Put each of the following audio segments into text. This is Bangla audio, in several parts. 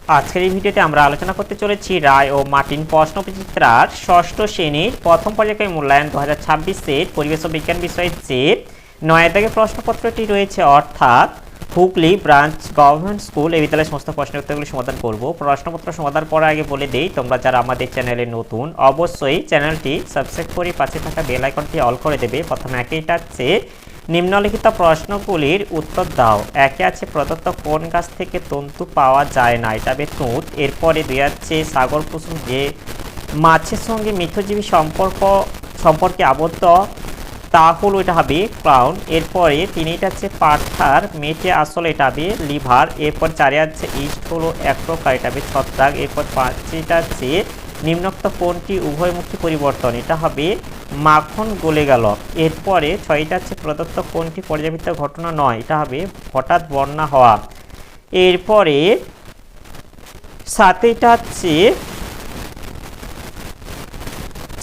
আজকের এই ভিডিওতে আমরা আলোচনা করতে চলেছি রায় ও মার্টিন প্রশ্নবিচিত্রার ষষ্ঠ শ্রেণীর প্রথম পর্যায়ের মূল্যায়ন 2026-এর পরিবেশ ও বিজ্ঞান বিষয়ের যে 9 দাগের প্রশ্নপত্রটি রয়েছে, অর্থাৎ হুগলি ব্রাঞ্চ গভর্নমেন্ট স্কুল এই বিদ্যালয়ের সমস্ত প্রশ্নের উত্তরগুলি সমাধান করব। প্রশ্নপত্র সমাধান করার আগে বলে দেই, তোমরা যারা আমাদের চ্যানেলে নতুন অবশ্যই চ্যানেলটি সাবস্ক্রাইব করে পাশে থাকা বেল আইকনটি অল করে দেবে। প্রথমে একইটা আছে নিম্নলিখিত প্রশ্নগুলির উত্তর দাও। একে আছে প্রদত্ত কোন গাছ থেকে তন্তু পাওয়া যায় না, এটা হবে তুঁত। এরপরে দুই আছে সাগর কুসুম যে মাছের সঙ্গে মিথজীবী সম্পর্কে আবদ্ধ তা হলো, এটা হবে ক্লাউন। এরপরে তিনটা আছে পাঠার মেটে আসলে, এটা হবে লিভার। এরপর চারে আছে ইস্ট হলো এক প্রকার, এটা হবে ছত্রাক। এরপর পাঁচটা আছে নিম্নোক্ত কোনটি উভয়মুখী পরিবর্তন, এটা হবে মাখন গলে গেল। এরপরে ছয়টা আছে প্রদত্ত কোনটি পর্যাবৃত্ত ঘটনা নয়, এটা হবে হঠাৎ বন্যা হওয়া। এরপরে সাতটা আছে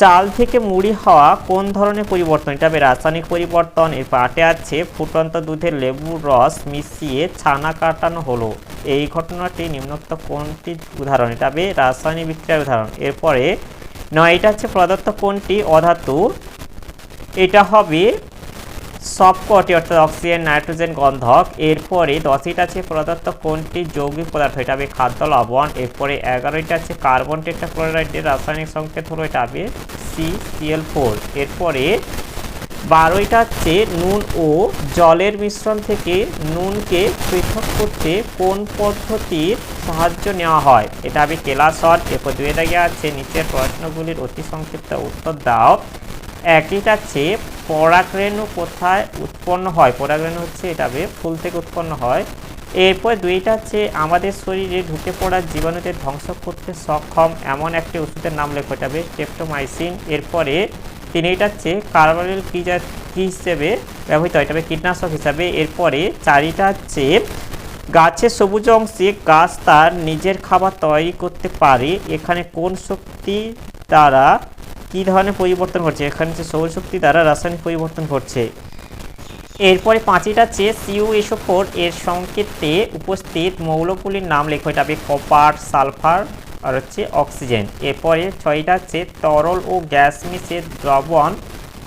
চাল থেকে মুড়ি হওয়া কোন ধরনের পরিবর্তন, এটা হবে রাসায়নিক পরিবর্তন। এরপর আটে আছে ফুটন্ত দুধে লেবুর রস মিশিয়ে ছানা কাটানো হলো, এই ঘটনাটি নিম্নোক্ত কোনটি উদাহরণ, এটা হবে রাসায়নিক বিক্রিয়ার উদাহরণ। এরপরে নয়টা আছে প্রদত্ত কোনটি অধাতু, এটা হবে সবকটি অর্থাৎ অক্সিজেন নাইট্রোজেন গন্ধক। এরপরে 10টা আছে প্রদত্ত কোনটি যৌগিক পদার্থ, এটা হবে খাদ্য লবণ। এরপরে 11টা আছে কার্বন টেট্রাক্লোরাইডের রাসায়নিক সংকেত হলো, এটা হবে CCl4। এরপরে 12টা আছে নুন ও জলের মিশ্রণ থেকে নুনকে পৃথক করতে কোন পদ্ধতির সাহায্য নেওয়া হয়, এটা হবে কেলাসন। এরপর 2 দাগে আছে নিচের প্রশ্নগুলির অতি সংক্ষিপ্ত উত্তর দাও। একইটা আছে পরাগরেণু কোথায় উৎপন্ন হয়, পরাগরেণু হচ্ছে এটা হবে ফুল থেকে উৎপন্ন হয়। এরপর 2টা আছে আমাদের শরীরে ঢুকে পড়া জীবাণুদের ধ্বংস করতে সক্ষম এমন একটি ওষুধের নাম লেখো, এটা হবে স্ট্রেপ্টোমাইসিন। এরপরে 3টা আছে কার্বাইল কি হিসেবে ব্যবহৃত হয়, এটা হবে কীটনাশক হিসাবে। এরপরে 4টা আছে গাছের সবুজ অংশে গাছ তার নিজের খাবার তৈরি করতে পারে, এখানে কোন শক্তি দ্বারা কী ধরনের পরিবর্তন ঘটছে, এখানে যে সৌরশক্তি দ্বারা রাসায়নিক পরিবর্তন ঘটছে। এরপরে 5টা আছে CuSO4 এর সংকেতে উপস্থিত মৌলগুলির নাম লেখো, এটা হবে কপার, সালফার আর হচ্ছে অক্সিজেন। এরপরে 6টা আছে তরল ও গ্যাস মিশে দ্রবণ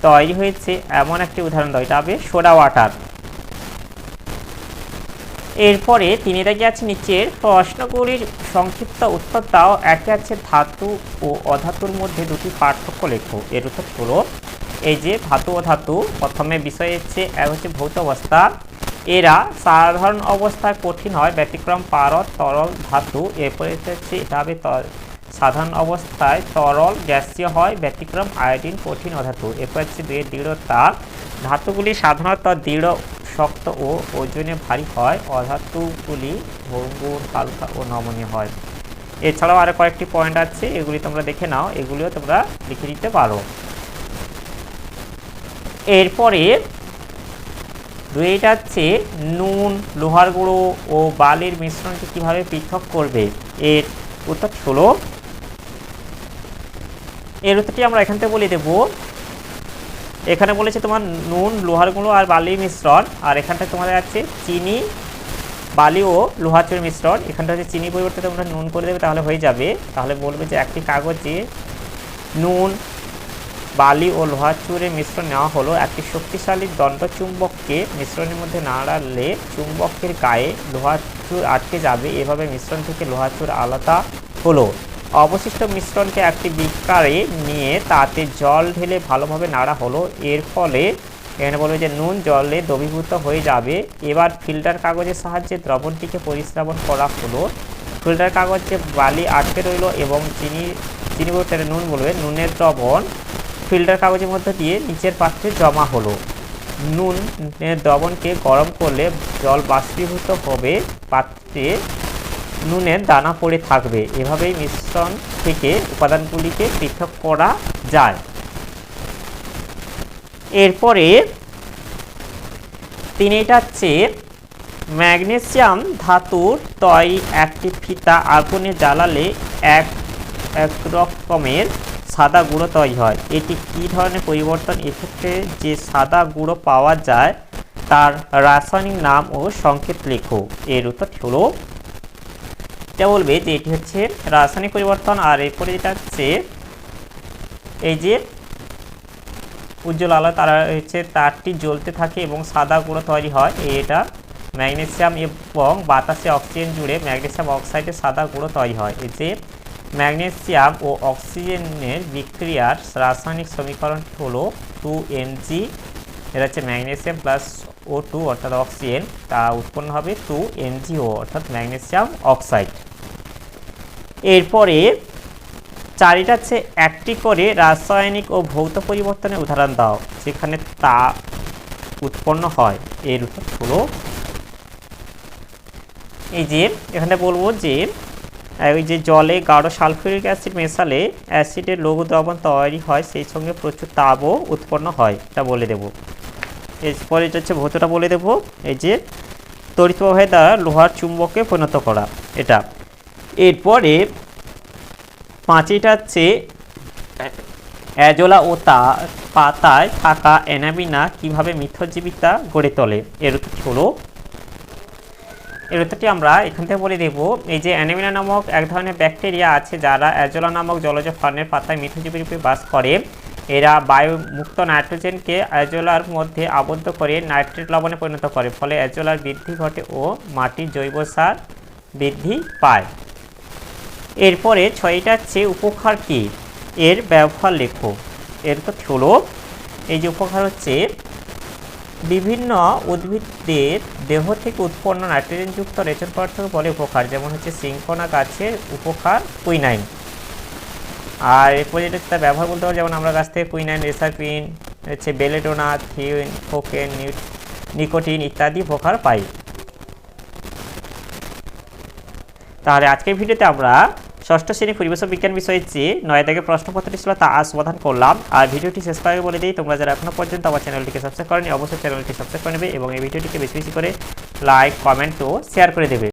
তৈরি হয়েছে এমন একটি উদাহরণ দাও, এটা হবে সোডা ওয়াটার। এরপরে 3 দাগে আছে নিচের প্রশ্নগুলির সংক্ষিপ্ত উত্তর দাও। একে আছে ধাতু ও অধাতুর মধ্যে দুটি পার্থক্য লেখো, এর উত্তর হলো এই যে ধাতু ও ধাতু, প্রথমে বিষয় হচ্ছে এক হচ্ছে ভৌত অবস্থা, এরা সাধারণ অবস্থায় কঠিন হয়, ব্যতিক্রম পারদ তরল ধাতু। এরপরে হচ্ছে এটা হবে সাধারণ অবস্থায় তরল গ্যাসীয় হয়, ব্যতিক্রম আয়োডিন কঠিন অধাতু। এরপর হচ্ছে 2 দৃঢ়তা, ধাতুগুলি সাধারণত দৃঢ় শক্ত ও ওজনে ভারী হয়, অধাতুগুলি ভঙ্গুর হালকা ও নমনীয় হয়। এছাড়াও আরও কয়েকটি পয়েন্ট আছে, এগুলি তোমরা দেখে নাও, এগুলিও তোমরা লিখে দিতে পারো। এরপরে 2টা আছে নুন লোহার গুঁড়ো ও বালির মিশ্রণকে কিভাবে পৃথক করবে, এর উত্তর হলো, এর উত্তরটি আমরা এখান থেকে বলে দেব। এখানে বলেছে তোমার নুন লোহার গুঁড়ো আর বালির মিশ্রণ, আর এখানটায় তোমাদের আছে চিনি বালি ও লোহার চুনের মিশ্রণ। এখানটা হচ্ছে চিনি পরিবর্তে তোমরা নুন করে দেবে, তাহলে হয়ে যাবে। তাহলে বলবে যে একটি কাগজে নুন বালি ও লোহার চুনের মিশ্রণ নেওয়া হলো, একটি শক্তিশালী দণ্ডচুম্বককে মিশ্রণের মধ্যে নাড়ালে চুম্বকের গায়ে লোহার চুর আটকে যাবে, এভাবে মিশ্রণ থেকে লোহার চুর আলাদা হলো। অবশিষ্ট মিশ্রণকে একটি বিকারে নিয়ে তাতে জল ঢেলে ভালোভাবে নাড়া হলো, এর ফলে এখানে বলবে যে নুন জলে দ্রবীভূত হয়ে যাবে। এবার ফিল্টার কাগজের সাহায্যে দ্রবণটিকে পরিস্রাবন করা হলো, ফিল্টার কাগজে বালি আটকে রইল এবং চিনি বলতে নুন বলবে, নুনের দ্রবণ ফিল্টার কাগজের মধ্যে দিয়ে নিচের পাত্রে জমা হলো। নুনের দ্রবণকে গরম করলে জল বাষ্পীভূত হবে, পাত্রে নুনের দানা পড়ে থাকবে, এভাবেই মিশ্রণ থেকে উপাদানগুলিকে পৃথক করা যায়। এরপরে 3টা হচ্ছে ম্যাগনেসিয়াম ধাতুর তৈরি একটি ফিতা আগুনে জ্বালালে এক রকমের সাদা গুঁড়ো তৈরি হয়, এটি কী ধরনের পরিবর্তন, এক্ষেত্রে যে সাদা গুঁড়ো পাওয়া যায় তার রাসায়নিক নাম ও সংকেত লেখো, এর উত্তর হলো এটা বলবে যে এটি হচ্ছে রাসায়নিক পরিবর্তন। আর এরপরে যেটা হচ্ছে এই যে উজ্জ্বল আলো তারা হচ্ছে তারটি জ্বলতে থাকে এবং সাদা গুঁড়ো তৈরি হয়, এটা ম্যাগনেসিয়াম এবং বাতাসে অক্সিজেন জুড়ে ম্যাগনেসিয়াম অক্সাইডের সাদা গুঁড়ো তৈরি হয়। এই যে ম্যাগনেসিয়াম ও অক্সিজেনের বিক্রিয়ার রাসায়নিক সমীকরণ হলো 2Mg, এটা হচ্ছে ম্যাগনেসিয়াম প্লাস O2 অর্থাৎ অক্সিজেন, তা উৎপন্ন হবে 2MgO অর্থাৎ ম্যাগনেসিয়াম অক্সাইড। এরপরে চারিটা হচ্ছে একটি করে রাসায়নিক ও ভৌত পরিবর্তনের উদাহরণ দাও যেখানে তা উৎপন্ন হয়। এর উত্তর হলো এই যে এখানে বলবো যে ওই যে জলে গাঢ় সালফিউরিক অ্যাসিড মেশালে অ্যাসিডের লঘু দ্রবণ তৈরি হয়, সেই সঙ্গে প্রচুর তাপও উৎপন্ন হয়, এটা বলে দেব। এরপরে এটা হচ্ছে ভৌতটা বলে দেব, এই যে তড়িৎ প্রবাহের দ্বারা লোহার চুম্বকে পরিণত করা এটা। এরপরে পাঁচটা হচ্ছে অ্যাজোলা ও তার পাতায় থাকা অ্যানাবিনা কিভাবে মিথ্যজীবিতা গড়ে তোলে। এর উত্তরটি আমরা এখান থেকে বলে দেব। এই যে অ্যানাবিনা নামক এক ধরনের ব্যাকটেরিয়া আছে যারা অ্যাজোলা নামক জলজ ফার্নের পাতায় মিথ্যজীবী রূপে বাস করে। এরা বায়ুমুক্ত নাইট্রোজেনকে অ্যাজোলার মধ্যে আবদ্ধ করে নাইট্রেট লবণে পরিণত করে, ফলে অ্যাজোলার বৃদ্ধি ঘটে ও মাটির জৈব সার বৃদ্ধি পায়। এরপরে ছয়টা হচ্ছে উপকার কি, এর ব্যবহার লেখো। এর তো হলো এই যে উপকার হচ্ছে বিভিন্ন উদ্ভিদের দেহ থেকে উৎপন্ন নাইট্রোজেনযুক্ত রেচন পদার্থকে বলে উপকার, যেমন হচ্ছে সিংকোনা গাছের উপকার কুইনাইন। আর এরপরে যেটা হচ্ছে তার ব্যবহার বলতে পারো, যেমন আমরা গাছ থেকে কুইনাইন, রেসাপিন, হচ্ছে বেলেডোনা, থিওন, কোকেন, নিকোটিন ইত্যাদি উপকার পাই। তাহলে আজকের ভিডিওতে আমরা ষষ্ঠ শ্রেণী পরিবেশ বিজ্ঞান বিষয়ে যে 9 দাগের প্রশ্নপত্রটি ছিল তা সমাধান করলাম। আর ভিডিওটি শেষ করে বলে দিই, তোমরা যারা এখনো পর্যন্ত আমার চ্যানেলটিকে সাবস্ক্রাইব করেনি অবশ্যই চ্যানেলটি সাবস্ক্রাইব করে নেবে এবং এই ভিডিওটিকে বেশি বেশি করে লাইক, কমেন্ট ও শেয়ার করে দেবে।